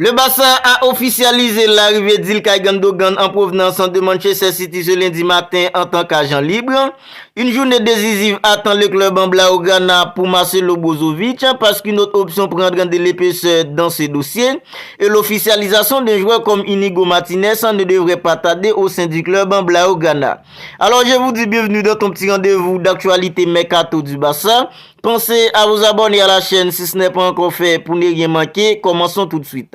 Le Barça a officialisé l'arrivée d'Ilkay Gundogan en provenance de Manchester City ce lundi matin en tant qu'agent libre. Une journée décisive attend le club en Blaugrana pour Marcelo Brozovic parce qu'une autre option prendra de l'épaisseur dans ce dossier. Et l'officialisation d'un joueur comme Inigo Martinez ne devrait pas tarder au sein du club en Blaugrana. Alors je vous dis bienvenue dans ton petit rendez-vous d'actualité mercato du Barça. Pensez à vous abonner à la chaîne si ce n'est pas encore fait pour ne rien manquer. Commençons tout de suite.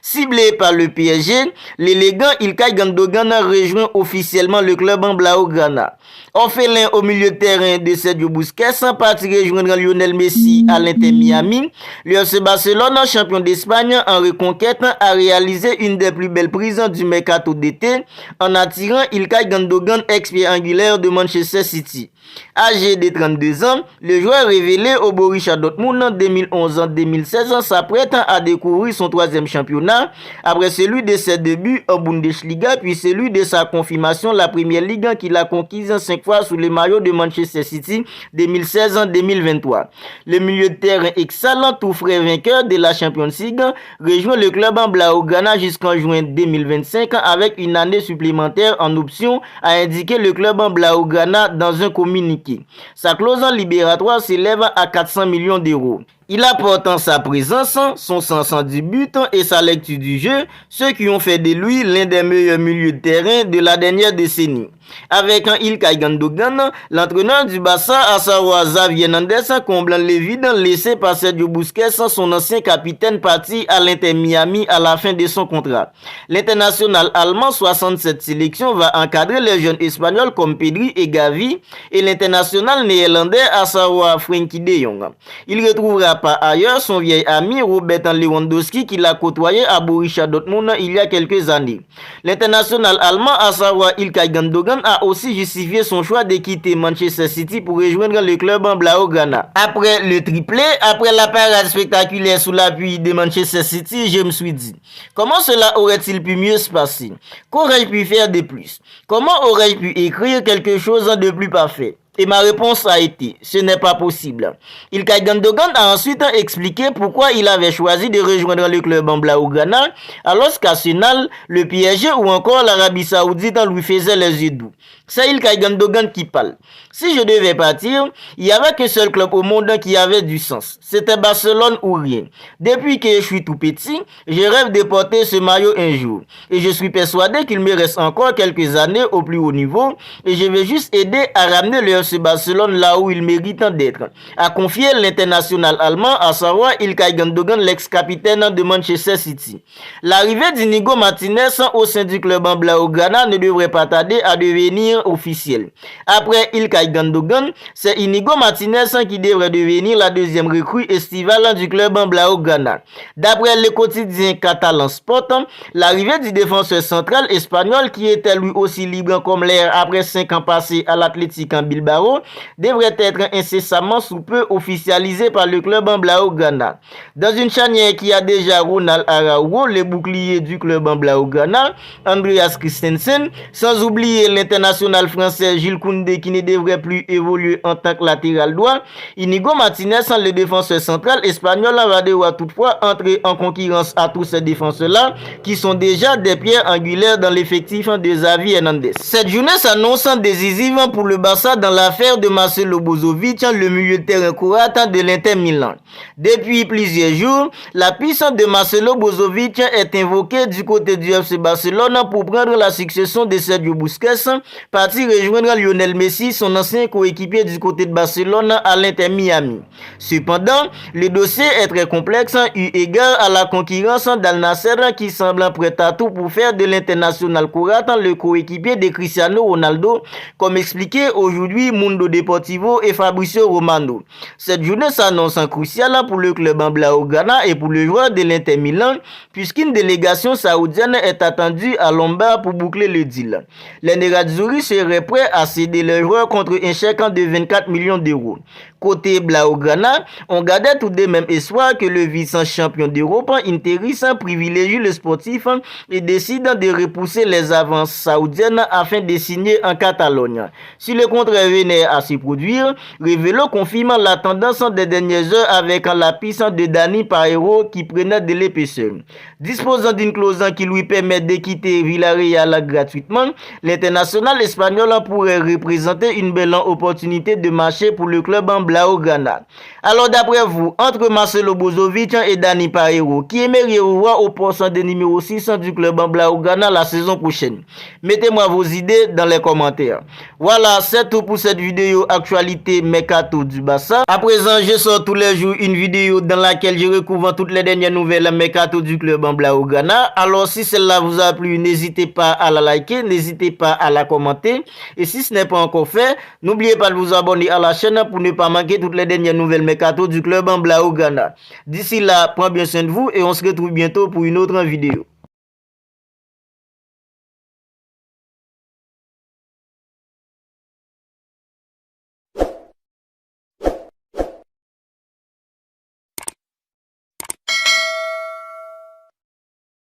Ciblé par le PSG, l'élégant Ilkay Gundogan rejoint officiellement le club en Blaugrana. Orphelin au milieu de terrain de Sergio Busquets, parti rejoindre Lionel Messi à l'Inter Miami, le FC Barcelone, champion d'Espagne en reconquête, a réalisé une des plus belles prises du mercato d'été en attirant Ilkay Gundogan, ex-pied angulaire de Manchester City. Âgé de 32 ans, le joueur révélé au Borussia Dortmund en 2011-2016 s'apprête à découvrir son troisième championnat après celui de ses débuts en Bundesliga puis celui de sa confirmation la Première Ligue qu'il a conquise 5 fois sous le maillot de Manchester City 2016-2023. Le milieu de terrain excellent, tout frais vainqueur de la Champions League, rejoint le club en Blaugrana jusqu'en juin 2025 avec une année supplémentaire en option, a indiqué le club en Blaugrana dans un communiqué. Sa clause libératoire s'élève à 400 millions d'euros. Il apporte en sa présence, son sens du but et sa lecture du jeu, ce qui ont fait de lui l'un des meilleurs milieux de terrain de la dernière décennie. Avec un Ilkay Gundogan, l'entraîneur du Barça, à savoir Xavi Hernandez, comblant les vides laissés par Sergio Busquets, son ancien capitaine parti à l'Inter Miami à la fin de son contrat. L'international allemand, 67 sélections, va encadrer les jeunes espagnols comme Pedri et Gavi et l'international néerlandais, à savoir Frenkie de Jong. Il retrouvera par ailleurs son vieil ami Robert Lewandowski qu'il a côtoyé à Borussia Dortmund il y a quelques années. L'international allemand, à savoir Ilkay Gundogan, a aussi justifié son choix de quitter Manchester City pour rejoindre le club en Blaugrana. Après le triplé, après la parade spectaculaire sous l'appui de Manchester City, je me suis dit, comment cela aurait-il pu mieux se passer? Qu'aurais-je pu faire de plus? Comment aurais-je pu écrire quelque chose de plus parfait? Et ma réponse a été, ce n'est pas possible. Ilkay Gundogan a ensuite expliqué pourquoi il avait choisi de rejoindre le club en Blaugrana, alors qu'Arsenal, le PSG ou encore l'Arabie Saoudite lui faisaient les yeux doux. C'est Ilkay Gundogan qui parle. Si je devais partir, il n'y avait qu'un seul club au monde qui avait du sens. C'était Barcelone ou rien. Depuis que je suis tout petit, je rêve de porter ce maillot un jour. Et je suis persuadé qu'il me reste encore quelques années au plus haut niveau. Et je vais juste aider à ramener le FC Barcelone là où il mérite d'être. A confié l'international allemand, à savoir Ilkay Gundogan, l'ex-capitaine de Manchester City. L'arrivée d'Inigo Martinez au sein du club en Blaugrana ne devrait pas tarder à devenir officiel. Après Ilkay Gundogan, c'est Inigo Martinez qui devrait devenir la deuxième recrue estivale du club en Blaugrana. D'après le quotidien catalan Sport, l'arrivée du défenseur central espagnol qui était lui aussi libre comme l'air après 5 ans passés à l'Athletic en Bilbao devrait être incessamment sous peu officialisée par le club en Blaugrana. Dans une charnière qui a déjà Ronald Araujo, le bouclier du club en Blaugrana, Andreas Christensen, sans oublier l'international français Jules Koundé qui ne devrait plus évoluer en tant que latéral droit, Inigo Martinez, le défenseur central espagnol, va devoir toutefois entrer en concurrence à tous ces défenseurs-là qui sont déjà des pierres angulaires dans l'effectif de Xavi Hernandez. Cette journée s'annonce décisive pour le Barça dans l'affaire de Marcelo Brozovic, le milieu de terrain croate de l'Inter Milan. Depuis plusieurs jours, la puissance de Marcelo Brozovic est invoquée du côté du FC Barcelone pour prendre la succession de Sergio Busquets, parti rejoindre Lionel Messi, son ancien coéquipier du côté de Barcelone à l'Inter Miami. Cependant, le dossier est très complexe eu égard à la concurrence d'Al Nassr qui semble prêt à tout pour faire de l'international croate le coéquipier de Cristiano Ronaldo, comme expliqué aujourd'hui Mundo Deportivo et Fabrizio Romano. Cette journée s'annonce cruciale pour le club en Blaugrana et pour le joueur de l'Inter Milan, puisqu'une délégation saoudienne est attendue à Lombard pour boucler le deal. Les Nerazzurri seraient prêts à céder le joueur contre un chèque de 24 millions d'euros. côté Blaugrana, on gardait tout de même espoir que le vice-champion d'Europe, Interis, privilégie le sportif et décide de repousser les avances saoudiennes afin de signer en Catalogne. Si le contraire venait à se produire, Révélo confirme la tendance des dernières heures avec la piste de Dani Parejo qui prenait de l'épaisseur. Disposant d'une clause qui lui permet de quitter Villarreal gratuitement, l'international espagnol pourrait représenter une belle opportunité de marché pour le club en Blaugrana. Alors d'après vous, entre Marcelo Brozovic et Dani Parejo, qui aimeriez-vous voir au poste de numéro 6 du club en Blaugrana la saison prochaine? Mettez-moi vos idées dans les commentaires. Voilà, c'est tout pour cette vidéo actualité Mercato du Barça. À présent, je sors tous les jours une vidéo dans laquelle je recouvre toutes les dernières nouvelles Mercato du club en Blaugrana. Alors si celle-là vous a plu, n'hésitez pas à la liker, n'hésitez pas à la commenter. Et si ce n'est pas encore fait, n'oubliez pas de vous abonner à la chaîne pour ne pas manquer toutes les dernières nouvelles Mercato du club en Blaugrana. D'ici là, prenez bien soin de vous et on se retrouve bientôt pour une autre vidéo.